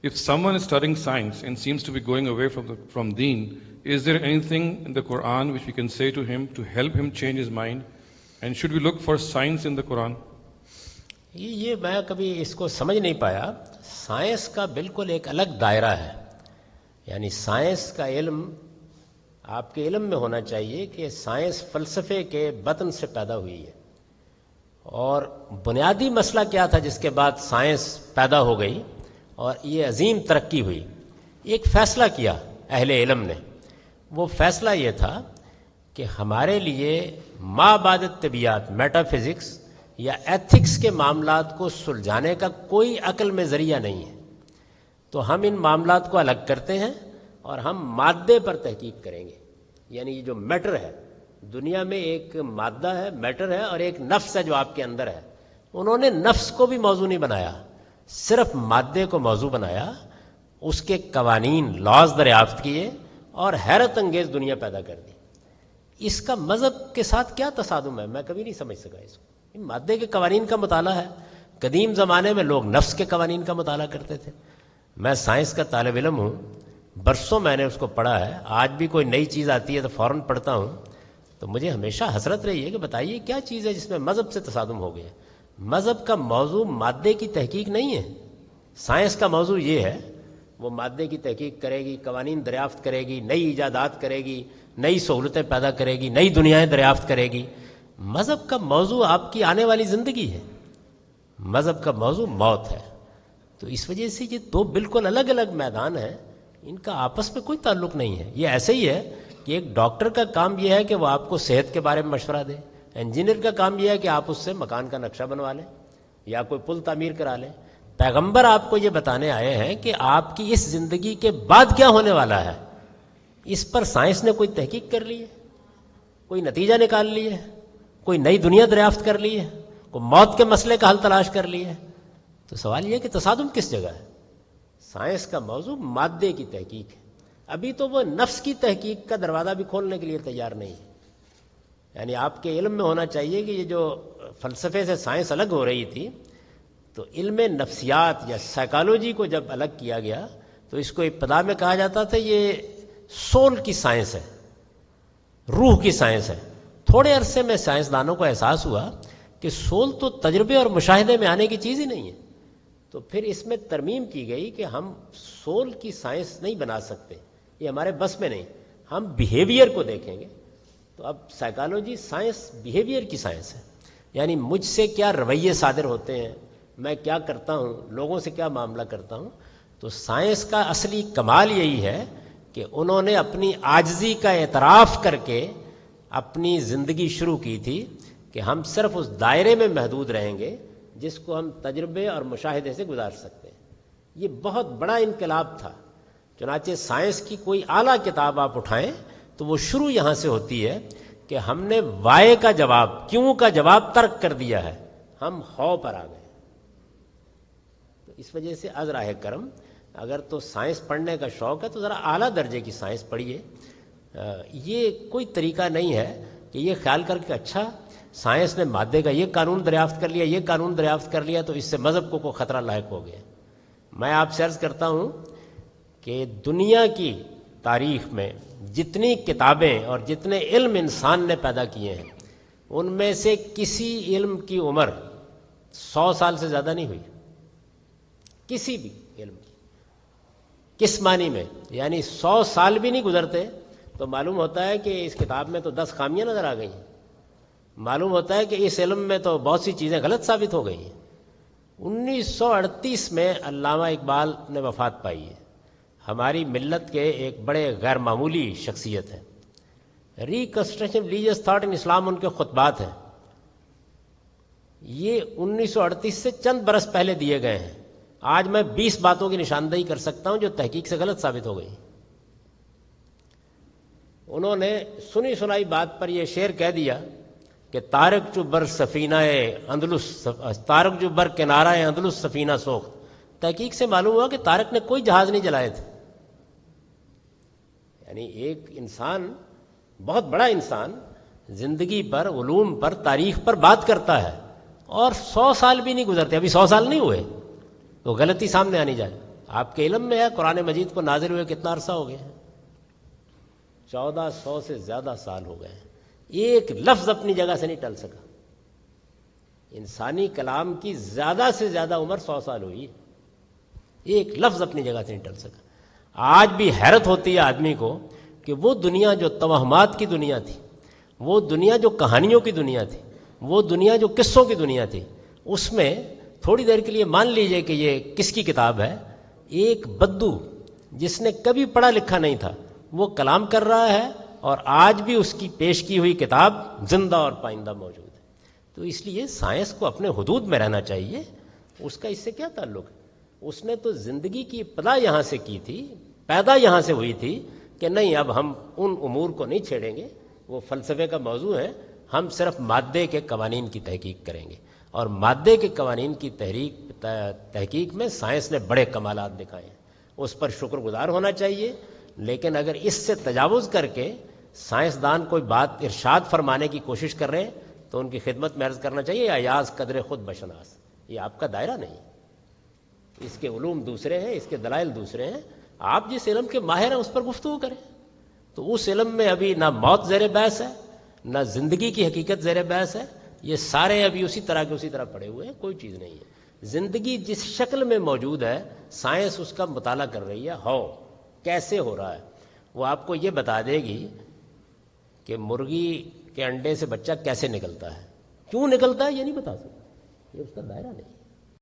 If someone is studying science and seems to be going away from deen, is there anything in the Quran which we can say to him to help him change his mind? And should we look for science in the Quran? یہ میں کبھی اس کو سمجھ نہیں پایا. Science کا بالکل ایک الگ دائرہ ہے. یعنی سائنس کا علم آپ کے علم میں ہونا چاہیے کہ سائنس فلسفے کے بطن سے پیدا ہوئی ہے. اور بنیادی مسئلہ کیا تھا جس کے بعد سائنس پیدا ہو گئی اور یہ عظیم ترقی ہوئی؟ ایک فیصلہ کیا اہل علم نے. وہ فیصلہ یہ تھا کہ ہمارے لیے ما بعد الطبیعیات، میٹا فزکس یا ایتھکس کے معاملات کو سلجھانے کا کوئی عقل میں ذریعہ نہیں ہے. تو ہم ان معاملات کو الگ کرتے ہیں اور ہم مادے پر تحقیق کریں گے. یعنی یہ جو میٹر ہے، دنیا میں ایک مادہ ہے، میٹر ہے، اور ایک نفس ہے جو آپ کے اندر ہے. انہوں نے نفس کو بھی موضوع نہیں بنایا، صرف مادے کو موضوع بنایا، اس کے قوانین، لاز دریافت کیے اور حیرت انگیز دنیا پیدا کر دی. اس کا مذہب کے ساتھ کیا تصادم ہے؟ میں کبھی نہیں سمجھ سکا اس کو. مادے کے قوانین کا مطالعہ ہے. قدیم زمانے میں لوگ نفس کے قوانین کا مطالعہ کرتے تھے. میں سائنس کا طالب علم ہوں، برسوں میں نے اس کو پڑھا ہے. آج بھی کوئی نئی چیز آتی ہے تو فوراً پڑھتا ہوں. تو مجھے ہمیشہ حسرت رہی ہے کہ بتائیے کیا چیز ہے جس میں مذہب سے تصادم ہو گیا. مذہب کا موضوع مادے کی تحقیق نہیں ہے. سائنس کا موضوع یہ ہے، وہ مادے کی تحقیق کرے گی، قوانین دریافت کرے گی، نئی ایجادات کرے گی، نئی سہولتیں پیدا کرے گی، نئی دنیایں دریافت کرے گی. مذہب کا موضوع آپ کی آنے والی زندگی ہے. مذہب کا موضوع موت ہے. تو اس وجہ سے یہ دو بالکل الگ الگ میدان ہیں، ان کا آپس میں کوئی تعلق نہیں ہے. یہ ایسے ہی ہے کہ ایک ڈاکٹر کا کام یہ ہے کہ وہ آپ کو صحت کے بارے میں مشورہ دے. انجینئر کا کام یہ ہے کہ آپ اس سے مکان کا نقشہ بنوا لیں یا کوئی پل تعمیر کرا لیں. پیغمبر آپ کو یہ بتانے آئے ہیں کہ آپ کی اس زندگی کے بعد کیا ہونے والا ہے. اس پر سائنس نے کوئی تحقیق کر لی ہے، کوئی نتیجہ نکال لی ہے، کوئی نئی دنیا دریافت کر لی ہے، کوئی موت کے مسئلے کا حل تلاش کر لی ہے. تو سوال یہ کہ تصادم کس جگہ ہے؟ سائنس کا موضوع مادے کی تحقیق ہے. ابھی تو وہ نفس کی تحقیق کا دروازہ بھی کھولنے کے لیے تیار نہیں ہے. یعنی آپ کے علم میں ہونا چاہیے کہ یہ جو فلسفے سے سائنس الگ ہو رہی تھی، تو علم نفسیات یا سائیکالوجی کو جب الگ کیا گیا تو اس کو ابتدا میں کہا جاتا تھا یہ سول کی سائنس ہے، روح کی سائنس ہے. تھوڑے عرصے میں سائنسدانوں کو احساس ہوا کہ سول تو تجربے اور مشاہدے میں آنے کی چیز ہی نہیں ہے. تو پھر اس میں ترمیم کی گئی کہ ہم سول کی سائنس نہیں بنا سکتے، یہ ہمارے بس میں نہیں، ہم بیہیویئر کو دیکھیں گے. تو اب سائیکالوجی سائنس بیہیویئر کی سائنس ہے. یعنی مجھ سے کیا رویے صادر ہوتے ہیں، میں کیا کرتا ہوں، لوگوں سے کیا معاملہ کرتا ہوں. تو سائنس کا اصلی کمال یہی ہے کہ انہوں نے اپنی عاجزی کا اعتراف کر کے اپنی زندگی شروع کی تھی کہ ہم صرف اس دائرے میں محدود رہیں گے جس کو ہم تجربے اور مشاہدے سے گزار سکتے ہیں. یہ بہت بڑا انقلاب تھا. چنانچہ سائنس کی کوئی اعلیٰ کتاب آپ اٹھائیں تو وہ شروع یہاں سے ہوتی ہے کہ ہم نے وائے کا جواب، کیوں کا جواب ترک کر دیا ہے، ہم ہو پر آ گئے. تو اس وجہ سے از راہ کرم اگر تو سائنس پڑھنے کا شوق ہے تو ذرا اعلیٰ درجے کی سائنس پڑھیے. یہ کوئی طریقہ نہیں ہے کہ یہ خیال کر کے اچھا سائنس نے مادے کا یہ قانون دریافت کر لیا، یہ قانون دریافت کر لیا تو اس سے مذہب کو کوئی خطرہ لاحق ہو گیا. میں آپ سے عرض کرتا ہوں کہ دنیا کی تاریخ میں جتنی کتابیں اور جتنے علم انسان نے پیدا کیے ہیں ان میں سے کسی علم کی عمر 100 سال سے زیادہ نہیں ہوئی. کسی بھی علم کی. کس معنی میں؟ یعنی 100 سال بھی نہیں گزرتے تو معلوم ہوتا ہے کہ اس کتاب میں تو 10 خامیاں نظر آ گئی ہیں. معلوم ہوتا ہے کہ اس علم میں تو بہت سی چیزیں غلط ثابت ہو گئی ہیں. 1938 میں علامہ اقبال نے وفات پائی ہے. ہماری ملت کے ایک بڑے غیر معمولی شخصیت ہیں. ریکنسٹرکشن ریلیجیس تھاٹ ان اسلام ان کے خطبات ہیں. یہ 1938 سے چند برس پہلے دیے گئے ہیں. آج میں 20 باتوں کی نشاندہی کر سکتا ہوں جو تحقیق سے غلط ثابت ہو گئی. انہوں نے سنی سنائی بات پر یہ شعر کہہ دیا کہ تارک جو بر سفینہ اندلس، تارک جو بر کنارہ اندلس سفینہ سوخت. تحقیق سے معلوم ہوا کہ تارک نے کوئی جہاز نہیں جلائے تھے. یعنی ایک انسان، بہت بڑا انسان، زندگی پر، علوم پر، تاریخ پر بات کرتا ہے اور 100 سال بھی نہیں گزرتے. ابھی 100 سال نہیں ہوئے تو غلطی سامنے آنی جائے. آپ کے علم میں ہے قرآن مجید کو نازل ہوئے کتنا عرصہ ہو گیا ہے؟ 1400 سے زیادہ سال ہو گئے ہیں. ایک لفظ اپنی جگہ سے نہیں ٹل سکا. انسانی کلام کی زیادہ سے زیادہ عمر 100 سال ہوئی، ایک لفظ اپنی جگہ سے نہیں ٹل سکا. آج بھی حیرت ہوتی ہے آدمی کو کہ وہ دنیا جو توہمات کی دنیا تھی، وہ دنیا جو کہانیوں کی دنیا تھی، وہ دنیا جو قصوں کی دنیا تھی، اس میں تھوڑی دیر کے لیے مان لیجئے کہ یہ کس کی کتاب ہے، ایک بدو جس نے کبھی پڑھا لکھا نہیں تھا وہ کلام کر رہا ہے، اور آج بھی اس کی پیش کی ہوئی کتاب زندہ اور پائندہ موجود ہے. تو اس لیے سائنس کو اپنے حدود میں رہنا چاہیے. اس کا اس سے کیا تعلق ہے؟ اس نے تو زندگی کی ابتدا یہاں سے کی تھی، پیدا یہاں سے ہوئی تھی کہ نہیں اب ہم ان امور کو نہیں چھیڑیں گے، وہ فلسفے کا موضوع ہے، ہم صرف مادے کے قوانین کی تحقیق کریں گے. اور مادے کے قوانین کی تحقیق میں سائنس نے بڑے کمالات دکھائے ہیں، اس پر شکر گزار ہونا چاہیے. لیکن اگر اس سے تجاوز کر کے سائنسدان کوئی بات ارشاد فرمانے کی کوشش کر رہے ہیں تو ان کی خدمت میں عرض کرنا چاہیے ایاز قدر خود بشناس، یہ آپ کا دائرہ نہیں. اس کے علوم دوسرے ہیں، اس کے دلائل دوسرے ہیں. آپ جس علم کے ماہر ہیں اس پر گفتگو کریں. تو اس علم میں ابھی نہ موت زیر بحث ہے، نہ زندگی کی حقیقت زیر بحث ہے. یہ سارے ابھی اسی طرح پڑے ہوئے ہیں، کوئی چیز نہیں ہے. زندگی جس شکل میں موجود ہے سائنس اس کا مطالعہ کر رہی ہے، کیسے ہو رہا ہے. وہ آپ کو یہ بتا دے گی کہ مرغی کے انڈے سے بچہ کیسے نکلتا ہے، کیوں نکلتا ہے یہ نہیں بتا سکتا، یہ اس کا دائرہ نہیں.